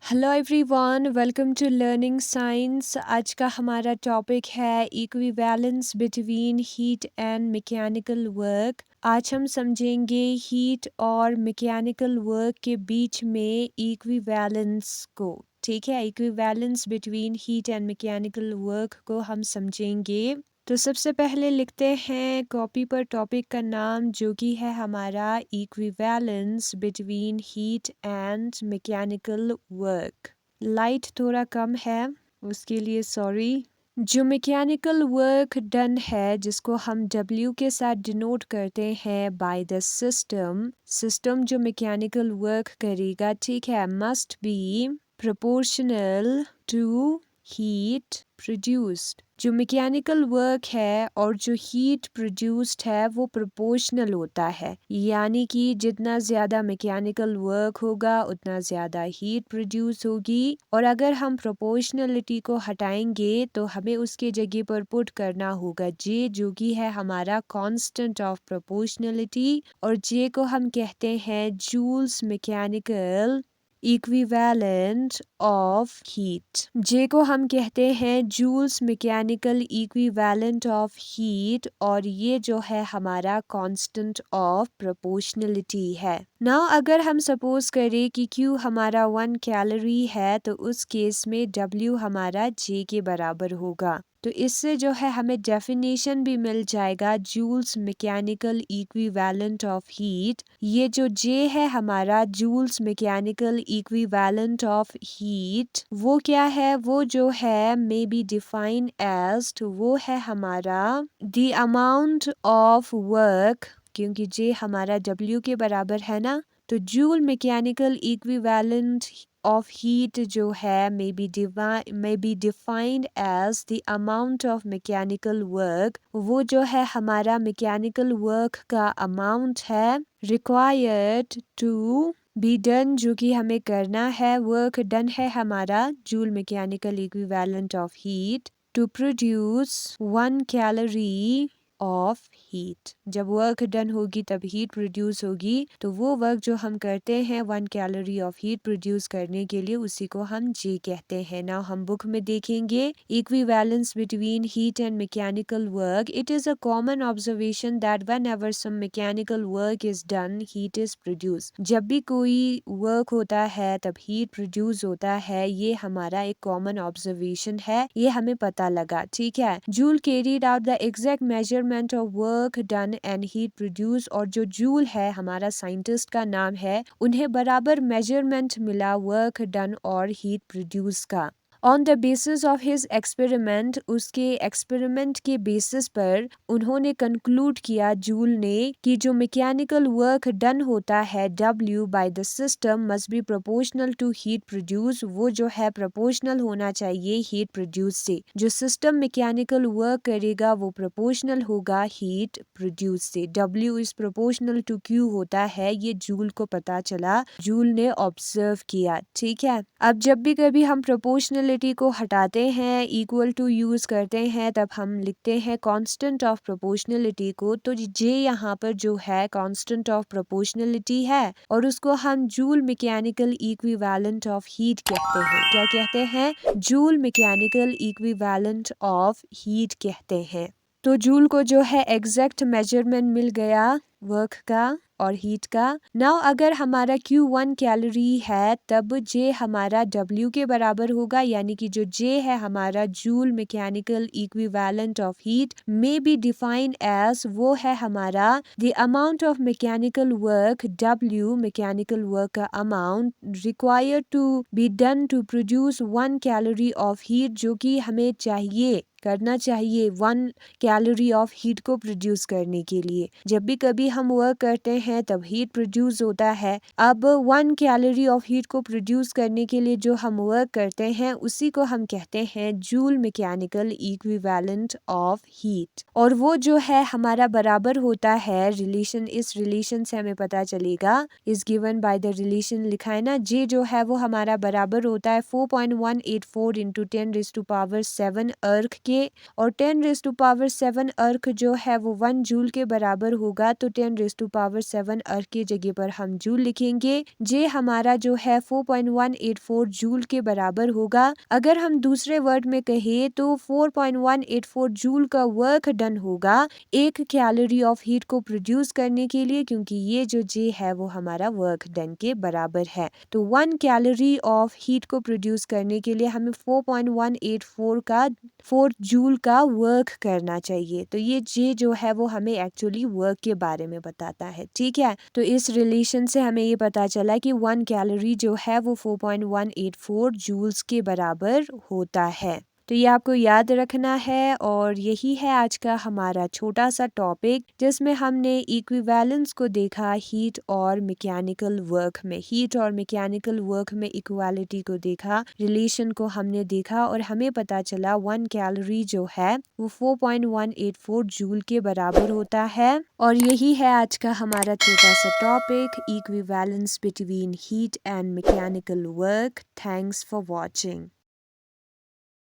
Hello everyone, welcome to learning science. आज का हमारा टॉपिक है equivalence between heat and mechanical work. आज हम समझेंगे हीट और मैकेनिकल वर्क के बीच में इक्विवेलेंस को। ठीक है, equivalence between heat and mechanical work को हम समझेंगे। तो सबसे पहले लिखते हैं कॉपी पर टॉपिक का नाम, जो कि है हमारा equivalence between heat and mechanical work. Light थोड़ा कम है, उसके लिए सॉरी। जो मैकेनिकल वर्क डन है, जिसको हम W के साथ डिनोट करते हैं बाय द सिस्टम जो मैकेनिकल वर्क करेगा, ठीक है, must be proportional to heat produced. जो मैकेनिकल वर्क है और जो हीट प्रोड्यूस्ड है वो प्रोपोर्शनल होता है, यानी कि जितना ज़्यादा मैकेनिकल वर्क होगा उतना ज़्यादा हीट प्रोड्यूस होगी। और अगर हम प्रोपोर्शनलिटी को हटाएंगे तो हमें उसके जगह पर पुट करना होगा जे, जो कि है हमारा कांस्टेंट ऑफ प्रोपोर्शनलिटी, और जे को हम कहते हैं joules mechanical equivalent of heat. J को हम कहते हैं joules mechanical equivalent of heat, और ये जो है हमारा कांस्टेंट ऑफ प्रोपोर्शनलिटी है। नाउ अगर हम सपोज करें कि Q हमारा 1 कैलोरी है, तो उस केस में W हमारा J के बराबर होगा। तो इससे जो है हमें डेफिनेशन भी मिल जाएगा Joule's mechanical equivalent of heat. ये जो J है हमारा Joule's mechanical equivalent of heat, वो क्या है, वो जो है मे बी डिफाइन एज, वो है हमारा द अमाउंट ऑफ वर्क, क्योंकि J हमारा W के बराबर है ना। तो Joule mechanical equivalent of heat जो है may be defined as the amount of mechanical work. वो जो है हमारा मैकेनिकल वर्क का अमाउंट है रिक्वायर्ड टू बी डन, जो कि हमें करना है। वर्क डन है हमारा joule mechanical equivalent of heat to produce 1 calorie of heat. जब वर्क डन होगी तब हीट प्रोड्यूस होगी, तो वो वर्क जो हम करते हैं 1 कैलोरी ऑफ हीट प्रोड्यूस करने के लिए, उसी को हम जे कहते हैं। नाउ हम बुक में देखेंगे equivalence between heat and mechanical work. It is a common observation that whenever some mechanical work is done, heat is produce. जब भी कोई वर्क होता है तब हीट प्रोड्यूस होता है, ये हमारा एक कॉमन ऑब्जर्वेशन है, ये हमें पता लगा। ठीक है, joule carried out the exact measurement of work done and heat produce. और जो जूल है हमारा साइंटिस्ट का नाम है, उन्हें बराबर मेजरमेंट मिला वर्क डन और हीट प्रोड्यूस का। On the basis of his experiment, उसके एक्सपेरिमेंट के बेसिस पर उन्होंने कंक्लूड किया जूल ने कि जो मैकेनिकल वर्क डन होता है W by the system must be proportional to heat produce. वो जो है प्रोपोर्शनल होना चाहिए हीट प्रोड्यूस से। जो सिस्टम मैकेनिकल वर्क करेगा वो प्रोपोर्शनल होगा हीट प्रोड्यूस से। W is proportional to Q होता है, ये जूल को पता चला, जूल ने ऑब्जर्व किया। ठीक है, अब जब भी कभी हम प्रोपोर्शनलिटी को हटाते हैं, इक्वल टू यूज करते हैं, तब हम लिखते हैं कांस्टेंट ऑफ प्रोपोर्शनलिटी को। तो जे यहाँ पर जो है कांस्टेंट ऑफ प्रोपोर्शनलिटी है, और उसको हम joule mechanical equivalent of heat कहते हैं। क्या कहते हैं? Joule mechanical equivalent of heat कहते हैं। तो जूल को जो है एग्जैक्ट मेजरमेंट मिल गया वर्क का और हीट का। नाउ अगर हमारा Q 1 कैलोरी है, तब J हमारा W के बराबर होगा, यानी कि जो J है हमारा joule mechanical equivalent of heat में बी डिफाइन एज, वो है हमारा the amount of mechanical work W, mechanical work का amount required to be done to produce 1 calorie of heat, जो कि हमें चाहिए करना चाहिए 1 कैलोरी ऑफ हीट को प्रोड्यूस करने के लिए। जब भी कभी हम वर्क करते हैं तब हीट प्रोड्यूस होता है। अब 1 कैलोरी ऑफ हीट को प्रोड्यूस करने के लिए जो हम वर्क करते हैं, उसी को हम कहते हैं joule mechanical equivalent of heat. और वो जो है हमारा बराबर होता है रिलेशन, इस रिलेशन से हमें पता चलेगा, is given by the relation लिखा है ना, जे जो है वो हमारा बराबर होता है 4.184 × 10⁻⁷ अर्क के, और 10⁻7 अर्क जो है वो 1 जूल के बराबर होगा, तो 10⁻7 अर्क की जगह पर हम जूल लिखेंगे। जे हमारा जो है 4.184 जूल के बराबर होगा। अगर हम दूसरे वर्ड में कहें तो 4.184 जूल का वर्क डन होगा 1 कैलोरी ऑफ हीट को प्रोड्यूस करने के लिए, क्योंकि ये जो जे है वो हमारा वर्क डन के बराबर है। तो 1 कैलोरी ऑफ हीट को प्रोड्यूस करने के लिए हमें 4 जूल का वर्क करना चाहिए। तो ये जे जो है वो हमें एक्चुअली वर्क के बारे में बताता है। ठीक है, तो इस रिलेशन से हमें ये पता चला कि 1 कैलोरी जो है वो 4.184 जूल्स के बराबर होता है। तो ये आपको याद रखना है, और यही है आज का हमारा छोटा सा टॉपिक, जिसमें हमने इक्विवेलेंस को देखा हीट और मैकेनिकल वर्क में। हीट और मैकेनिकल वर्क में इक्वालिटी को देखा, रिलेशन को हमने देखा, और हमें पता चला 1 कैलोरी जो है वो 4.184 जूल के बराबर होता है। और यही है आज का हमारा छोटा सा topic, equivalence between heat and mechanical work. Thanks for watching.